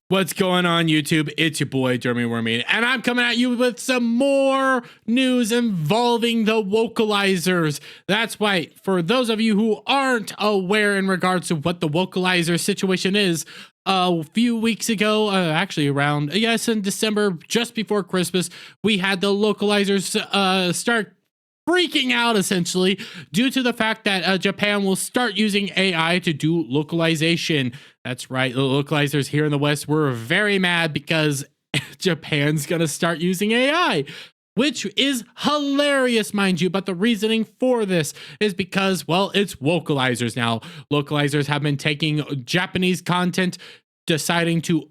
What's going on, YouTube? It's your boy, Jeremy Wormy, and I'm coming at you with some more news involving the vocalizers. That's right. For those of you who aren't aware in regards to what the vocalizer situation is, a few weeks ago, actually around, in December, just before Christmas, we had the localizers start freaking out essentially due to the fact that Japan will start using AI to do localization. That's right, the localizers here in the West were very mad because Japan's gonna start using AI, which is hilarious, mind you. But the reasoning for this is because, well, it's vocalizers now. Localizers have been taking Japanese content, deciding to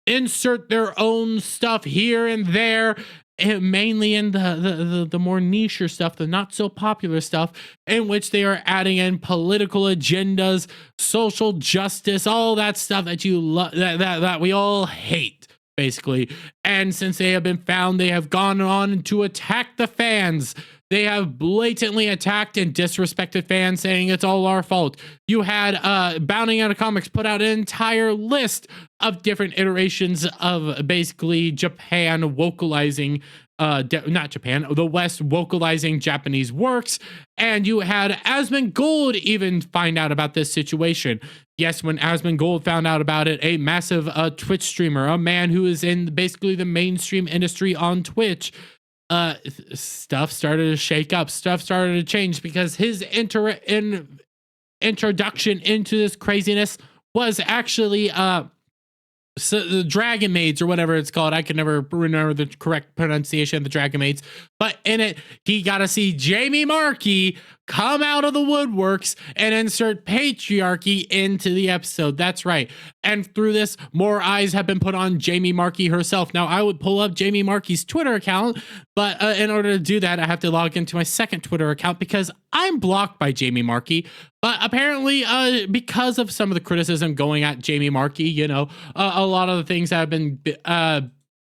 insert their own stuff here and there, mainly in the more niche stuff, the not so popular stuff, in which they are adding in political agendas, social justice, all that stuff that you love, that we all hate, basically. And since they have been found, they have gone on to attack the fans. They have blatantly attacked and disrespected fans, saying it's all our fault. You had Bounding Out of Comics put out an entire list of different iterations of basically Japan vocalizing, not Japan, the West vocalizing Japanese works. And you had Asmongold even find out about this situation. Yes, when Asmongold found out about it, a massive Twitch streamer, a man who is in basically the mainstream industry on Twitch, stuff started to shake up, stuff started to change, because his introduction into this craziness was actually so the Dragon Maids, or whatever it's called. I can never remember the correct pronunciation of the Dragon Maids, but in it he got to see Jamie Markey come out of the woodworks and insert patriarchy into the episode. That's right. And through this, more eyes have been put on Jamie Markey herself. Now, I would pull up Jamie Markey's Twitter account, but in order to do that, I have to log into my second Twitter account because I'm blocked by Jamie Markey. But apparently, because of some of the criticism going at Jamie Markey, you know, a lot of the things that have been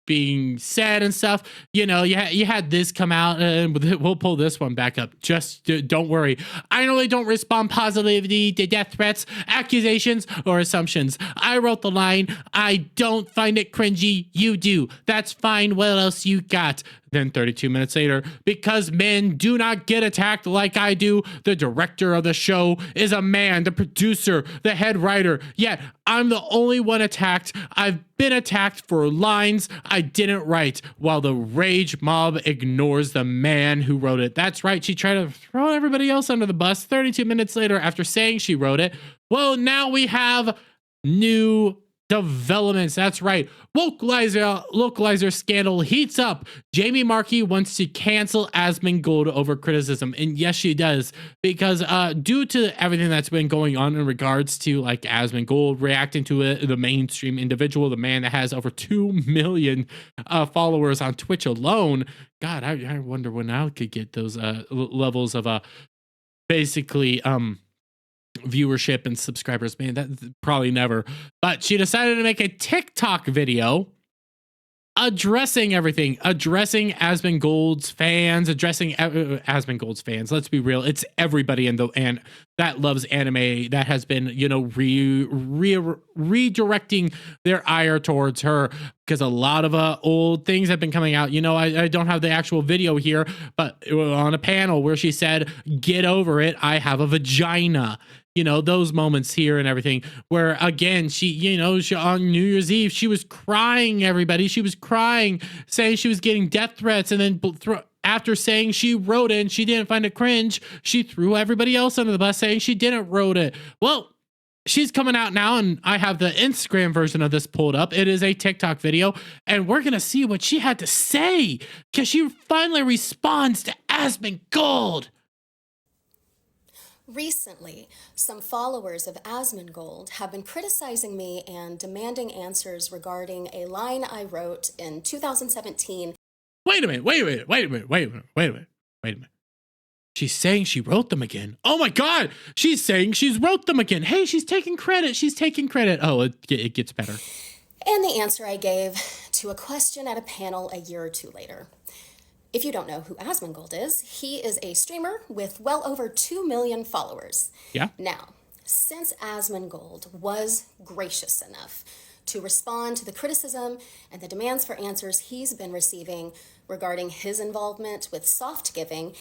being said and stuff, you know, you had this come out, and we'll pull this one back up. Just don't worry. I normally don't respond positively to death threats, accusations, or assumptions. I wrote the line, I don't find it cringy, you do. That's fine, what else you got? Then 32 minutes later, because men do not get attacked like I do, the director of the show is a man, the producer, the head writer, yet I'm the only one attacked. I've been attacked for lines I didn't write, while the rage mob ignores the man who wrote it. That's right, she tried to throw everybody else under the bus 32 minutes later after saying she wrote it. Well, now we have new developments. That's right. Localizer scandal heats up. Jamie Markey wants to cancel Asmongold over criticism. And yes, she does. Because due to everything that's been going on in regards to like Asmongold reacting to it, the mainstream individual, the man that has over 2 million followers on Twitch alone. God, I wonder when I could get those levels of basically viewership and subscribers. Man, that probably never. But she decided to make a TikTok video addressing everything, addressing Asmongold's fans, addressing Asmongold's fans. Let's be real, it's everybody in the and that loves anime that has been, you know, redirecting their ire towards her, because a lot of old things have been coming out. You know, I don't have the actual video here, but on a panel where she said, "Get over it, I have a vagina." You know, those moments here and everything, where again, she, you know, on New Year's Eve, she was crying, everybody. She was crying, saying she was getting death threats. And then after saying she wrote it and she didn't find it cringe, she threw everybody else under the bus saying she didn't wrote it. Well, she's coming out now, and I have the Instagram version of this pulled up. It is a TikTok video, and we're going to see what she had to say, because she finally responds to Asmongold. Recently, some followers of Asmongold have been criticizing me and demanding answers regarding a line I wrote in 2017. Wait a minute. She's saying she wrote them again. Oh my God, she's saying she's wrote them again. Hey, she's taking credit. Oh, it gets better. And the answer I gave to a question at a panel a year or two later. If you don't know who Asmongold is, he is a streamer with well over 2 million followers. Yeah. Now, since Asmongold was gracious enough to respond to the criticism and the demands for answers he's been receiving regarding his involvement with soft giving.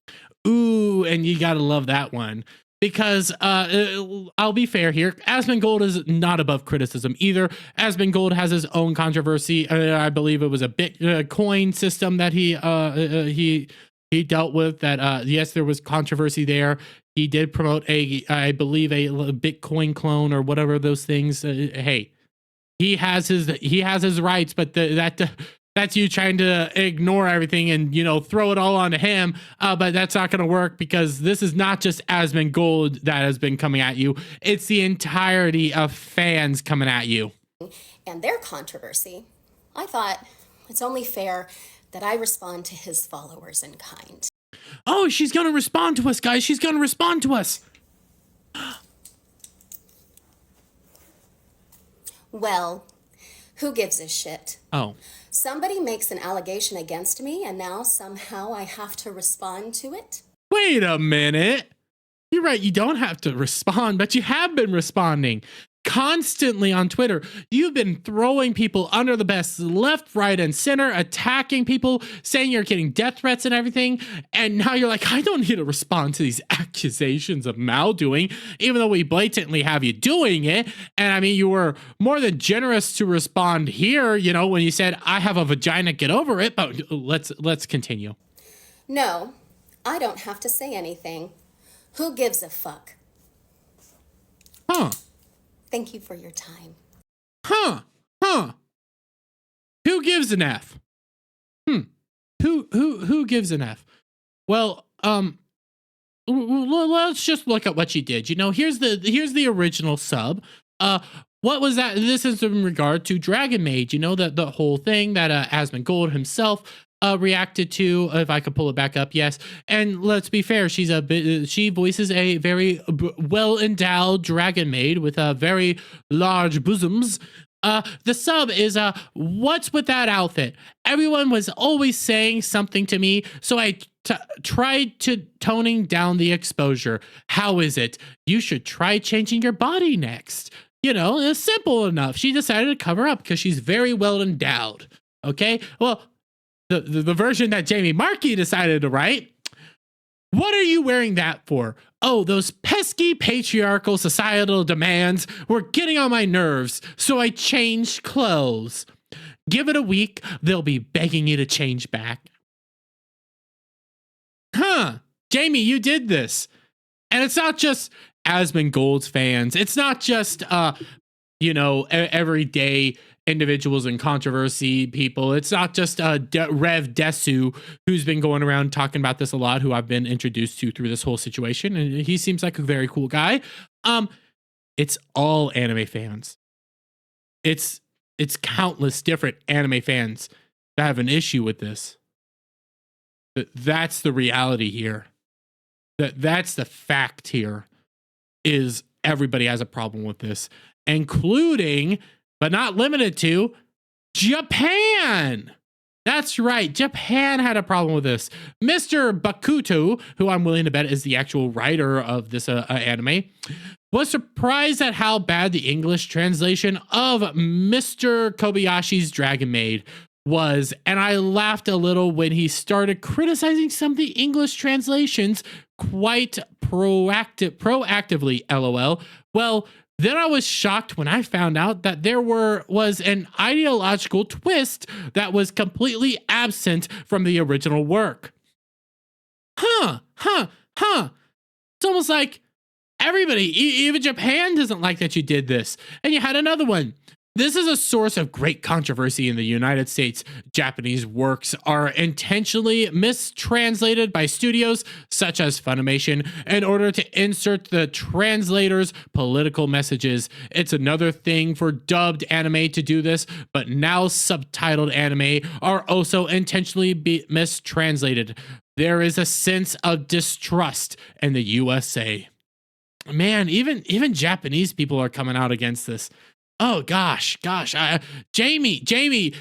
Ooh, and you gotta love that one. Because I'll be fair here, Asmongold is not above criticism either. Asmongold has his own controversy. I believe it was a Bitcoin system that he dealt with. That yes, there was controversy there. He did promote I believe a Bitcoin clone or whatever those things. Hey, he has his rights, but that's you trying to ignore everything and, you know, throw it all onto him. But that's not going to work, because this is not just Asmongold that has been coming at you. It's the entirety of fans coming at you. And their controversy. I thought it's only fair that I respond to his followers in kind. Oh, she's going to respond to us, guys. She's going to respond to us. Well, who gives a shit? Oh. Somebody makes an allegation against me, and now somehow I have to respond to it? Wait a minute. You're right, you don't have to respond, but you have been responding constantly on Twitter. You've been throwing people under the bus left, right, and center, attacking people, saying you're getting death threats and everything. And now you're like, I don't need to respond to these accusations of maldoing, even though we blatantly have you doing it. And I mean, you were more than generous to respond here, you know, when you said, I have a vagina, get over it. But let's continue. No, I don't have to say anything. Who gives a fuck? Huh. Thank you for your time. Huh. Who gives an F? Who gives an F? Well, let's just look at what she did. You know, here's the original sub. What was that? This is in regard to Dragon Maid. You know, the whole thing that Asmongold himself reacted to. If I could pull it back up, yes. And let's be fair, she voices a very well endowed Dragon Maid with very large bosoms. The sub is what's with that outfit? Everyone was always saying something to me, so I tried to toning down the exposure. How is it? You should try changing your body next. You know, it's simple enough. She decided to cover up because she's very well endowed. Okay, well, the version that Jamie Markey decided to write. What are you wearing that for? Oh, those pesky patriarchal societal demands were getting on my nerves, so I changed clothes. Give it a week, they'll be begging you to change back. Huh, Jamie, you did this. And it's not just Asmongold's fans. It's not just, everyday individuals and controversy people. It's not just Rev Desu, who's been going around talking about this a lot, who I've been introduced to through this whole situation, and he seems like a very cool guy. It's all anime fans. It's countless different anime fans that have an issue with this. That's the reality here. That's the fact here, is everybody has a problem with this, including, but not limited to, Japan. That's right. Japan had a problem with this. Mr. Bakuto, who I'm willing to bet is the actual writer of this anime, was surprised at how bad the English translation of Mr. Kobayashi's Dragon Maid was. And I laughed a little when he started criticizing some of the English translations quite proactively, LOL. Well, then I was shocked when I found out that there was an ideological twist that was completely absent from the original work. Huh. It's almost like everybody, even Japan, doesn't like that you did this. And you had another one. This is a source of great controversy in the United States. Japanese works are intentionally mistranslated by studios such as Funimation in order to insert the translator's political messages. It's another thing for dubbed anime to do this, but now subtitled anime are also intentionally mistranslated. There is a sense of distrust in the USA. Man, even Japanese people are coming out against this. Oh gosh, Jamie,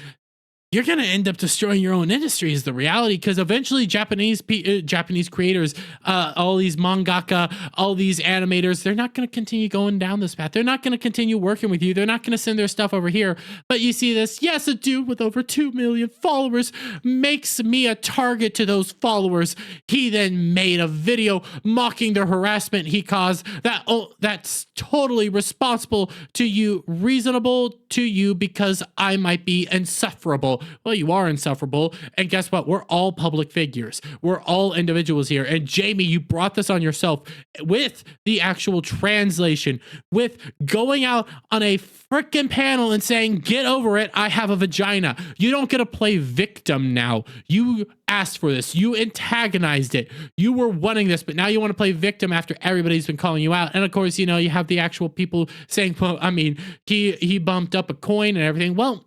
you're going to end up destroying your own industry is the reality, because eventually Japanese creators, all these mangaka, all these animators, they're not going to continue going down this path. They're not going to continue working with you. They're not going to send their stuff over here. But you see this, yes, a dude with over 2 million followers makes me a target to those followers. He then made a video mocking the harassment he caused. That's totally responsible to you, reasonable to you, because I might be insufferable. Well, you are insufferable, and guess what? We're all public figures. We're all individuals here. And Jamie, you brought this on yourself with the actual translation, with going out on a freaking panel and saying, get over it, I have a vagina. You don't get to play victim now. You asked for this. You antagonized it. You were wanting this, but now you want to play victim after everybody's been calling you out. And of course, you know, you have the actual people saying, well, I mean, he bumped up a coin and everything. Well,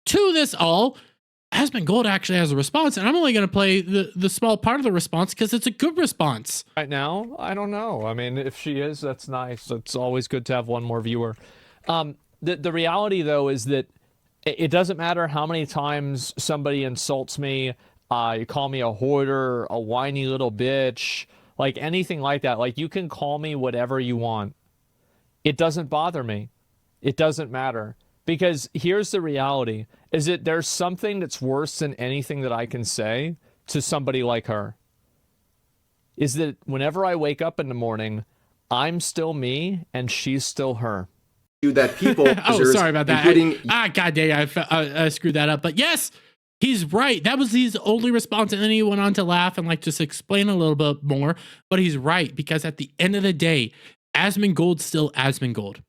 to this all, Asmongold actually has a response, and I'm only going to play the small part of the response because it's a good response. Right now, I don't know. I mean, if she is, that's nice. It's always good to have one more viewer. The reality, though, is that it doesn't matter how many times somebody insults me, you call me a hoarder, a whiny little bitch, like anything like that. Like, you can call me whatever you want. It doesn't bother me. It doesn't matter. Because here's the reality, is that there's something that's worse than anything that I can say to somebody like her. Is that whenever I wake up in the morning, I'm still me and she's still her. That people oh, sorry about that. God dang, I screwed that up. But yes, he's right. That was his only response. And then he went on to laugh and like just explain a little bit more. But he's right, because at the end of the day, Asmongold's still Asmongold.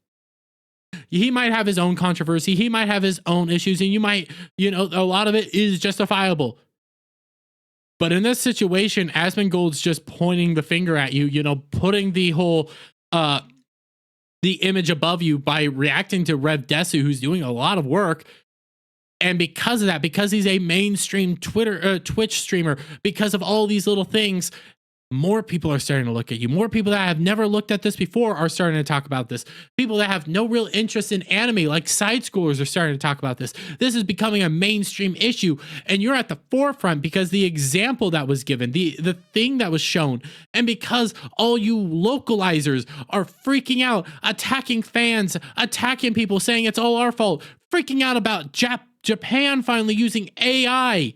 He might have his own controversy. He might have his own issues, and you might, you know, a lot of it is justifiable. But in this situation, Asmongold's just pointing the finger at you, you know, putting the whole, the image above you by reacting to Rev Desu, who's doing a lot of work. And because of that, because he's a mainstream Twitch streamer, because of all these little things, more people are starting to look at you. More people that have never looked at this before are starting to talk about this. People that have no real interest in anime, like side schoolers, are starting to talk about this. This is becoming a mainstream issue, and you're at the forefront because the example that was given, the thing that was shown, and because all you localizers are freaking out, attacking fans, attacking people, saying it's all our fault, freaking out about Japan finally using AI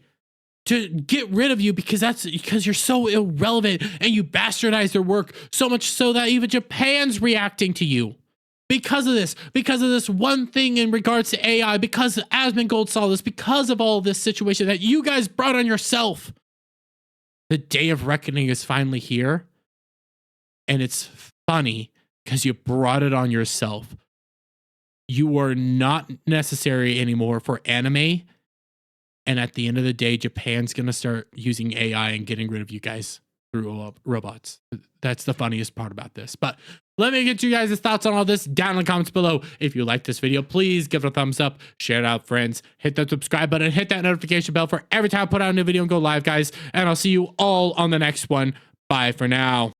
to get rid of you because you're so irrelevant and you bastardize their work so much so that even Japan's reacting to you because of this one thing in regards to AI, because Asmongold saw this, because of all this situation that you guys brought on yourself. The day of reckoning is finally here, and it's funny because you brought it on yourself. You are not necessary anymore for anime. And at the end of the day, Japan's going to start using AI and getting rid of you guys through robots. That's the funniest part about this. But let me get you guys' thoughts on all this down in the comments below. If you like this video, please give it a thumbs up, share it out, friends, hit that subscribe button, hit that notification bell for every time I put out a new video and go live, guys. And I'll see you all on the next one. Bye for now.